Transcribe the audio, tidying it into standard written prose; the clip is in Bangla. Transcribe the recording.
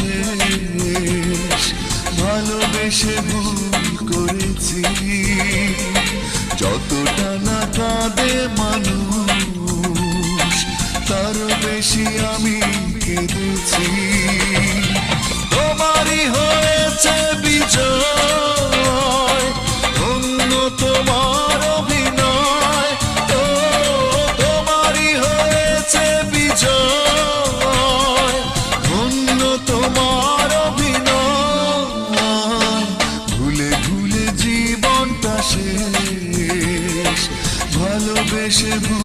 শেষ, ভালোবেসে ভুল করেছি। যতটা না কাঁদে মানুষ, তারও বেশি আমি কেঁদেছি। তোমারই হয়েছে বিজয়,